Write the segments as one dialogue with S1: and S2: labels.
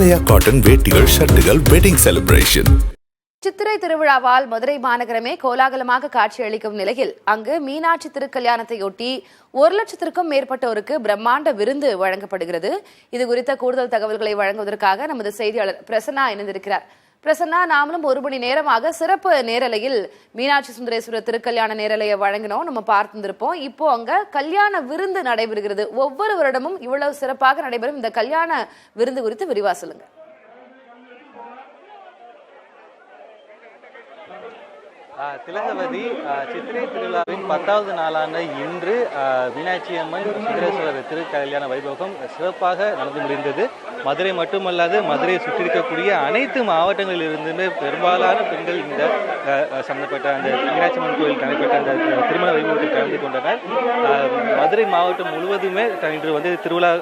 S1: ஆலயா cotton வேட்டிகள் ஷர்ட்டுகள் wedding celebration.
S2: சித்திரை திருவிழாவால் மதுரை மாநகரமே கோலாகலமாக காட்சியளிக்கும் நிலையில் அங்கு மீனாட்சி திருக்கல்யாணத்தையொட்டி 1,00,000க்கும் மேற்பட்டோருக்கு பிரம்மாண்ட விருந்து வழங்கப்படுகிறது. இது குறித்த கூடுதல் தகவல்களை வழங்குவதற்காக நமது செய்தியாளர் பிரசன்னா இணைந்திருக்கிறார். பிரசன்னா, நாமளும் 1 மணி நேரமாக சிறப்பு நேரலையில் மீனாட்சி சுந்தரேஸ்வரர் திருக்கல்யாண நேரலையை வழங்கினோம், நம்ம பார்த்திருப்போம். இப்போ அங்க கல்யாண விருந்து நடைபெறுகிறது. ஒவ்வொரு வருடமும் இவ்வளவு சிறப்பாக நடைபெறும் இந்த கல்யாண விருந்து குறித்து விரிவா சொல்லுங்க.
S3: திலகவதி, சித்திரை திருவிழாவின் 10வது நாளான இன்று மீனாட்சி அம்மன் சுந்தரேஸ்வரர் திருக்கல்யாண வைபவம் சிறப்பாக நடந்து முடிந்தது. மதுரை மட்டுமல்லாது மதுரையை சுற்றியிருக்கக்கூடிய அனைத்து மாவட்டங்களிலிருந்துமே பெரும்பாலான பெண்கள் இந்த சம்பந்தப்பட்ட அந்த மீனாட்சி அம்மன் கோயில் நடைபெற்ற அந்த திருமண வைபவத்தில் கலந்து கொண்டனர். மதுரை மாவட்டம் முழுவதுமே இன்று வந்து திருவிழா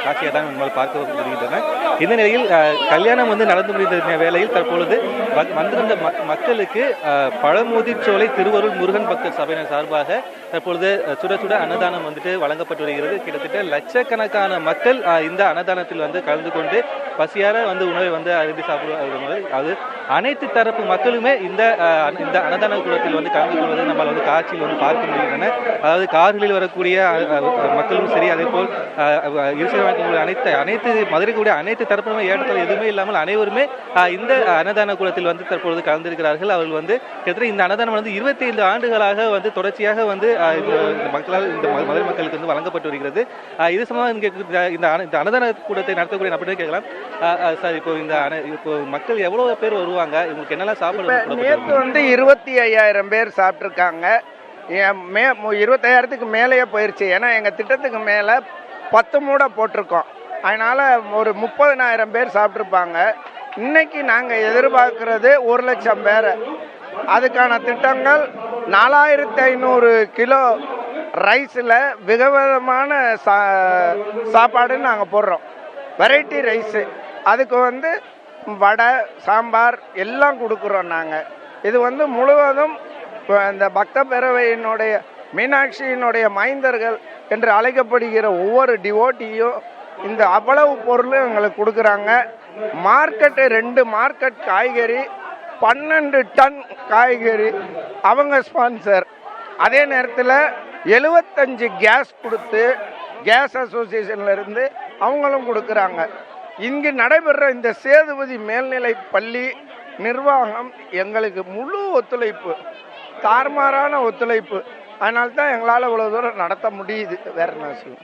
S3: காட்சியை தான் நம்மால் பார்க்க முடிகின்றன. இந்த நிலையில் கல்யாணம் வந்து நடந்து முடிந்த வேளையில் தற்பொழுது வந்திருந்த மக்களுக்கு பழமுதிர்ச்சோலை திருவருள் முருகன் பக்தர் சபையினர் சார்பாக தற்பொழுது சுட சுட அன்னதானம் வந்துட்டு வழங்கப்பட்டு வருகிறது. கிட்டத்தட்ட லட்சக்கணக்கான மக்கள் இந்த அன்னதானத்தில் வந்து கலந்து கொண்டு பசியார வந்து உணவை வந்து அருந்தி சாப்பிடுவது. அது அனைத்து தரப்பு மக்களுமே இந்த அன்னதான கூடத்தில் வந்து கலந்து கொள்வதை நம்மால் வந்து காட்சியில் வந்து பார்க்க முடிகின்றன. அதாவது கார்களில் வரக்கூடிய மக்களும் சரி, அதே போல் அனைத்து மதுரை கூடிய அனைத்து தரப்புமே ஏற்றத்தால் எதுவுமே இல்லாமல் அனைவருமே இந்த அன்னதான கூடத்தில் வந்து தற்பொழுது கலந்திருக்கிறார்கள். அவர்கள் வந்து கிட்டத்தட்ட இந்த அன்னதானம் வந்து 25 ஆண்டுகளாக வந்து தொடர்ச்சியாக வந்து மக்களால் இந்த மதுரை மக்களுக்கு வந்து வழங்கப்பட்டு வருகிறது. இது சம்பந்தமாக இந்த அன்னதான கூடத்தை நடத்தக்கூடிய நபர்கள் கேட்கலாம். சார், இப்போ மக்கள் எவ்வளவு பேர் வருவாங்க, இவங்களுக்கு என்னெல்லாம் சாப்பிட?
S4: நேற்று வந்து 25,000 பேர் சாப்பிட்ருக்காங்க. 25,000க்கு மேலேயே போயிடுச்சு. ஏன்னா எங்கள் திட்டத்துக்கு மேலே 10 மூடை போட்டிருக்கோம். அதனால் ஒரு 30,000 பேர் சாப்பிட்ருப்பாங்க. இன்னைக்கு நாங்கள் எதிர்பார்க்கறது 1,00,000 பேர். அதுக்கான திட்டங்கள் 4,500 கிலோ ரைஸில் விதவிதமான சாப்பாடு நாங்கள் போடுறோம். Variety rice. அதுக்கு வந்து வடை, சாம்பார் எல்லாம் கொடுக்குறோம் நாங்கள். இது வந்து முழுவதும் இந்த பக்த பேரவையினுடைய மீனாட்சியினுடைய மைந்தர்கள் என்று அழைக்கப்படுகிற ஒவ்வொரு டிவோட்டியும் இந்த அவ்வளவு பொருளும் எங்களுக்கு கொடுக்குறாங்க. மார்க்கெட்டு 2 மார்க்கெட் காய்கறி, 12 டன் காய்கறி அவங்க ஸ்பான்சர். அதே நேரத்தில் 75 கேஸ் கொடுத்து கேஸ் அசோசியேஷன்லேருந்து அவங்களும் கொடுக்குறாங்க. இங்கு நடைபெற இந்த சேதுபதி மேல்நிலை பள்ளி நிர்வாகம் எங்களுக்கு முழு ஒத்துழைப்பு, தார்மாரான ஒத்துழைப்பு. அதனால தான் எங்களால் இவ்வளோ தூரம் நடத்த முடியுது. வேற என்ன விஷயம்?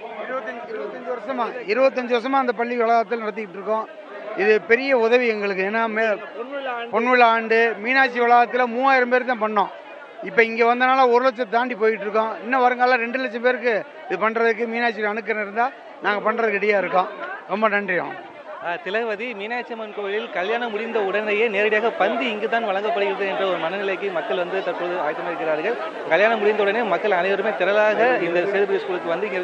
S5: 25 வருஷமாக அந்த பள்ளி வளாகத்தில் நடத்திக்கிட்டு இருக்கோம். இது பெரிய உதவி எங்களுக்கு. ஏன்னா பொன்விழா ஆண்டு மீனாட்சி வளாகத்தில் 3000 பேர் தான் பண்ணோம். இப்போ இங்கே வந்தனால 1,00,000 தாண்டி போயிட்டு இருக்கோம். இன்னும் வருங்காலம் 2,00,000 பேருக்கு இது பண்ணுறதுக்கு மீனாட்சி அணுக்கணும் இருந்தால் நாங்கள் பண்ணுறதுக்கு ரெடியாக இருக்கோம். ரொம்ப நன்றி.
S3: திலகவதி, மீனாட்சி அம்மன் கோயிலில் கல்யாணம் முடிந்த உடனேயே நேரடியாக பந்தி இங்கு தான் வழங்கப்படுகிறது என்ற ஒரு மனநிலைக்கு மக்கள் வந்து தற்போது ஆயத்தமாக இருக்கிறார்கள். கல்யாணம் முடிந்த உடனே மக்கள் அனைவருமே திரளாக இந்த சேதுபதி ஸ்கூலுக்கு வந்து இங்கே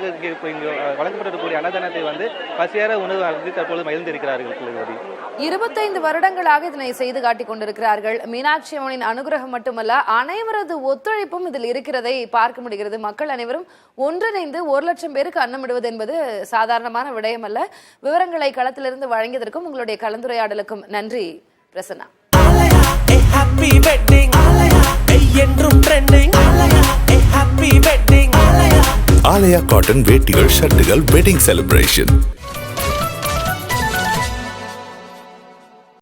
S3: வழங்கப்பட்டிருக்கக்கூடிய அன்னதானத்தை வந்து பசியார உணவு அருந்தி தற்போது மகிழ்ந்திருக்கிறார்கள். திலகவதி,
S2: 25 வருடங்களாக இதனை செய்து காட்டிக் கொண்டிருக்கிறார்கள். மீனாட்சி அம்மனின் அனுகிரகம் மட்டுமல்ல, அனைவரது ஒத்துழைப்பும் இதில் இருக்கிறதை பார்க்க முடிகிறது. மக்கள் அனைவரும் ஒன்றிணைந்து 1,00,000 பேருக்கு அன்னமிடுவது என்பது சாதாரணமான விடயம் அல்ல. விவரங்களை களத்திலிருந்து வழங்கியதற்கும் உங்களுடைய கலந்துரையாடலுக்கும் நன்றி பிரசன்னா.
S1: ஆலயா காட்டன் வேட்டிகள் ஷர்ட்டுகள் வெட்டிங் செலிப்ரேஷன்.